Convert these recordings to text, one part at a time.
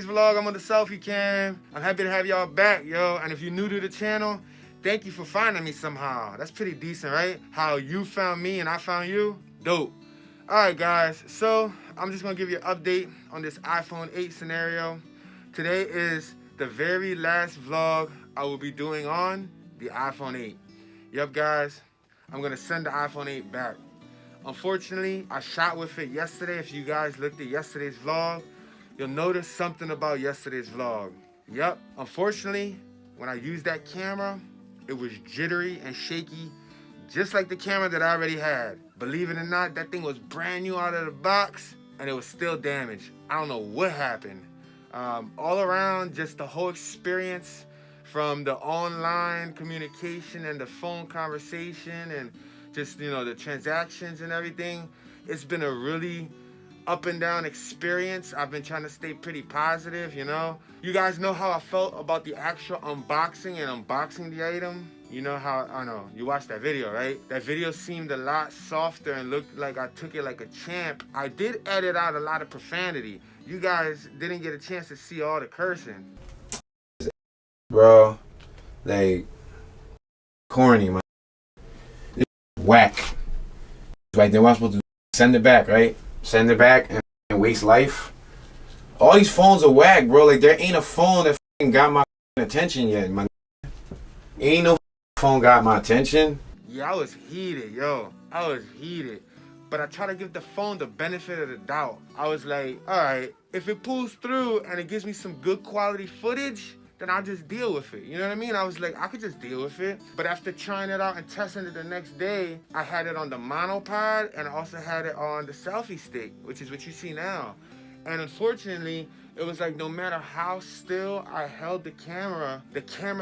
Vlog, I'm on the selfie cam. I'm happy to have y'all back, yo. And if you're new to the channel, thank you for finding me somehow. That's pretty decent, right? How you found me and I found you? Dope. Alright guys, so I'm just gonna give you an update on this iPhone 8 scenario. Today is the very last vlog I will be doing on the iPhone 8. Yup guys, I'm gonna send the iPhone 8 back. Unfortunately, I shot with it yesterday. If you guys looked at yesterday's vlog, you'll notice something about yesterday's vlog. Yup, unfortunately, when I used that camera, it was jittery and shaky, just like the camera that I already had. Believe it or not, that thing was brand new out of the box, and it was still damaged. I don't know what happened. All around, just the whole experience, from the online communication and the phone conversation and just, you know, the transactions and everything, it's been a really up and down experience. I've been trying to stay pretty positive, you know. You guys know how I felt about the actual unboxing and unboxing the item. You know how, I know, you watched that video, right? That video seemed a lot softer and looked like I took it like a champ. I did edit out a lot of profanity. You guys didn't get a chance to see all the cursing. Bro, like, corny, man. Whack. Right, then what I'm supposed to do? Send it back, right? Send it back and waste life. All these phones are whack, bro. Like, there ain't a phone that got my attention yet, man. Ain't no phone got my attention. Yeah, I was heated, yo. I was heated. But I try to give the phone the benefit of the doubt. I was like, all right, if it pulls through and it gives me some good quality footage, then I'll just deal with it. You know what I mean? I was like, I could just deal with it. But after trying it out and testing it the next day, I had it on the monopod and I also had it on the selfie stick, which is what you see now. And unfortunately, it was like no matter how still I held the camera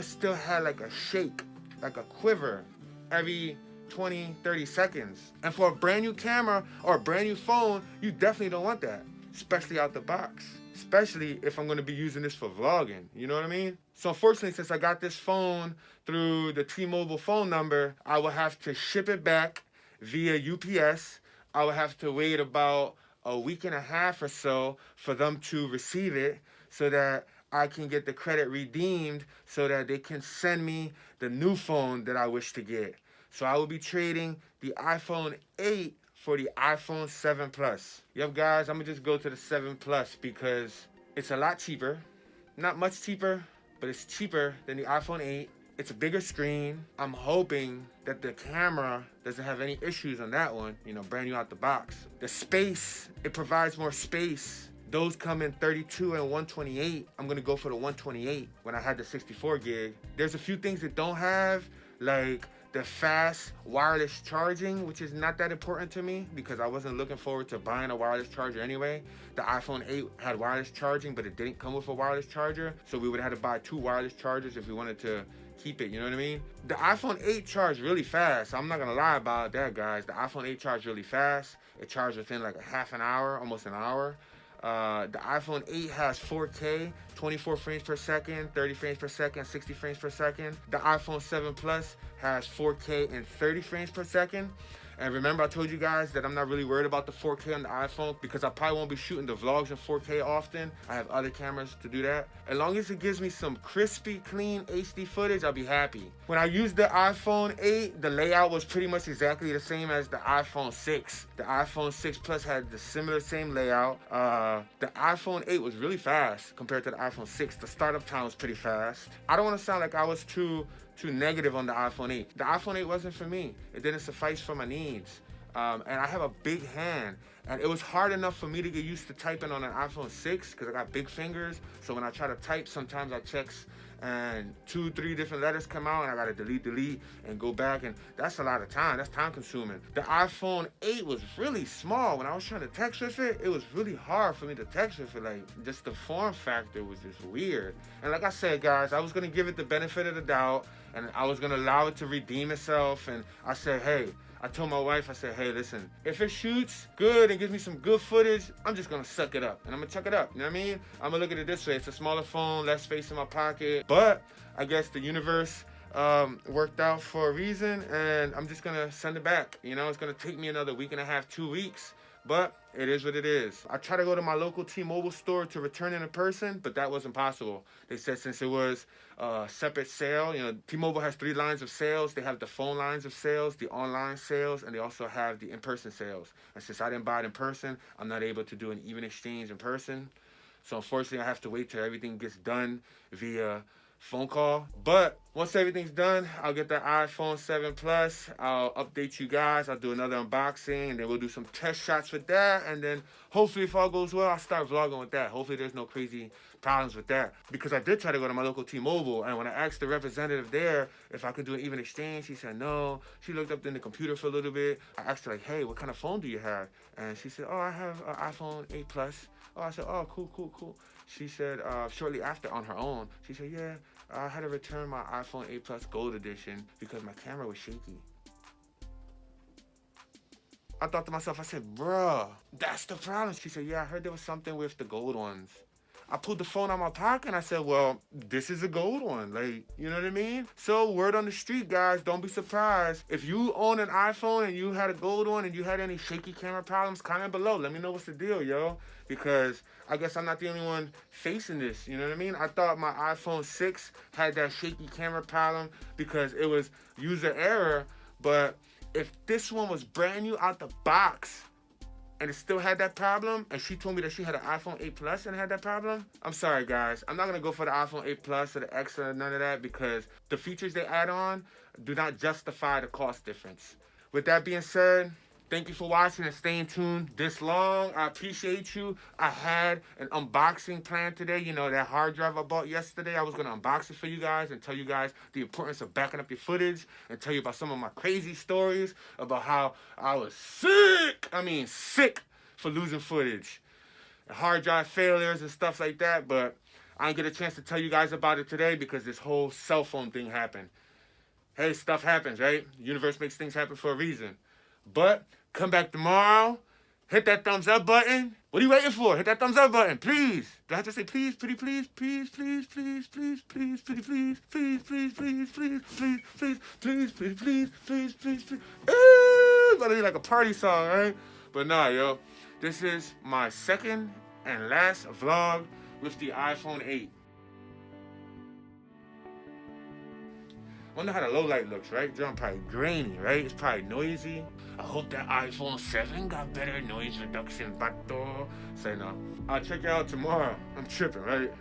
still had like a shake, like a quiver every 20, 30 seconds. And for a brand new camera or a brand new phone, you definitely don't want that, especially out the box. Especially if I'm going to be using this for vlogging, you know what I mean? So unfortunately, since I got this phone through the T-Mobile phone number, I will have to ship it back via UPS. I will have to wait about a week and a half or so for them to receive it so that I can get the credit redeemed so that they can send me the new phone that I wish to get. So I will be trading the iPhone 8 for the iPhone 7 Plus. Yep, guys, I'm gonna just go to the 7 Plus because it's a lot cheaper. Not much cheaper, but it's cheaper than the iPhone 8. It's a bigger screen. I'm hoping that the camera doesn't have any issues on that one, you know, brand new out the box. The space, it provides more space. Those come in 32 and 128. I'm gonna go for the 128 when I had the 64 gig. There's a few things it don't have, like the fast wireless charging, which is not that important to me because I wasn't looking forward to buying a wireless charger anyway. The iPhone 8 had wireless charging, but it didn't come with a wireless charger, so we would have had to buy 2 wireless chargers if we wanted to keep it, you know what I mean? The iPhone 8 charged really fast. I'm not gonna lie about that, guys. The iPhone 8 charged really fast. It charged within like a half an hour, almost an hour. The iPhone 8 has 4K, 24 frames per second, 30 frames per second, 60 frames per second. The iPhone 7 Plus has 4K and 30 frames per second. And remember, I told you guys that I'm not really worried about the 4K on the iPhone because I probably won't be shooting the vlogs in 4K often. I have other cameras to do that. As long as it gives me some crispy, clean HD footage, I'll be happy. When I used the iPhone 8, the layout was pretty much exactly the same as the iPhone 6. The iPhone 6 Plus had the same layout. The iPhone 8 was really fast compared to the iPhone 6. The startup time was pretty fast. I don't want to sound like I was too negative on the iPhone 8. The iPhone 8 wasn't for me. It didn't suffice for my needs. And I have a big hand. And it was hard enough for me to get used to typing on an iPhone 6 because I got big fingers. So when I try to type, sometimes I checks and 2, 3 different letters come out and I gotta delete and go back, and that's a lot of time. That's time consuming. The iPhone 8 was really small. When I was trying to text with it, it was really hard for me to text with it. Like, just the form factor was just weird. And like I said, guys, I was gonna give it the benefit of the doubt and I was gonna allow it to redeem itself. And I said, hey, I told my wife, I said, hey, listen, if it shoots good and gives me some good footage, I'm just gonna suck it up and I'm gonna chuck it up, you know what I mean? I'm gonna look at it this way. It's a smaller phone, less space in my pocket, but I guess the universe worked out for a reason and I'm just gonna send it back. You know, it's gonna take me another week and a half, 2 weeks, But it is what it is. I tried to go to my local T-Mobile store to return it in person, but that wasn't possible. They said since it was a separate sale, T-Mobile has 3 lines of sales. They have the phone lines of sales, the online sales, and they also have the in-person sales. And since I didn't buy it in person, I'm not able to do an even exchange in person. So unfortunately, I have to wait till everything gets done via phone call. But once everything's done, I'll get the iPhone 7 Plus. I'll update you guys. I'll do another unboxing, and then we'll do some test shots with that. And then hopefully, if all goes well, I'll start vlogging with that. Hopefully, there's no crazy problems with that. Because I did try to go to my local T-Mobile, and when I asked the representative there if I could do an even exchange, she said no. She looked up in the computer for a little bit. I asked her, like, hey, what kind of phone do you have? And she said, oh, I have an iPhone 8 Plus. Oh, I said, oh, cool. She said, shortly after on her own, she said, yeah, I had to return my iPhone 8 Plus Gold Edition because my camera was shaky. I thought to myself, I said, bruh, that's the problem. She said, yeah, I heard there was something with the gold ones. I pulled the phone out of my pocket and I said, well, this is a gold one. Like, you know what I mean? So word on the street, guys, don't be surprised. If you own an iPhone and you had a gold one and you had any shaky camera problems, comment below. Let me know what's the deal, yo. Because I guess I'm not the only one facing this, you know what I mean? I thought my iPhone 6 had that shaky camera problem because it was user error. But if this one was brand new out the box, and it still had that problem, and she told me that she had an iPhone 8 Plus and had that problem, I'm sorry, guys. I'm not going to go for the iPhone 8 Plus or the X or none of that because the features they add on do not justify the cost difference. With that being said, thank you for watching and staying tuned this long. I appreciate you. I had an unboxing plan today. That hard drive I bought yesterday, I was going to unbox it for you guys and tell you guys the importance of backing up your footage and tell you about some of my crazy stories about how I was sick for losing footage. Hard drive failures and stuff like that, but I didn't get a chance to tell you guys about it today because this whole cell phone thing happened. Hey, stuff happens, right? The universe makes things happen for a reason. But come back tomorrow. Hit that thumbs up button. What are you waiting for? Hit that thumbs up button, please. Do I have to say please, pretty please, please, please, please, please, please, pretty please, please, please, please, please, please, please, please, pretty please, please, please, please. It's gonna be like a party song, right? But nah, yo. This is my second and last vlog with the iPhone 8. Wonder how the low light looks, right? John probably grainy, right? It's probably noisy. I hope that iPhone 7 got better noise reduction, bato. Say no. I'll check you out tomorrow. I'm tripping, right?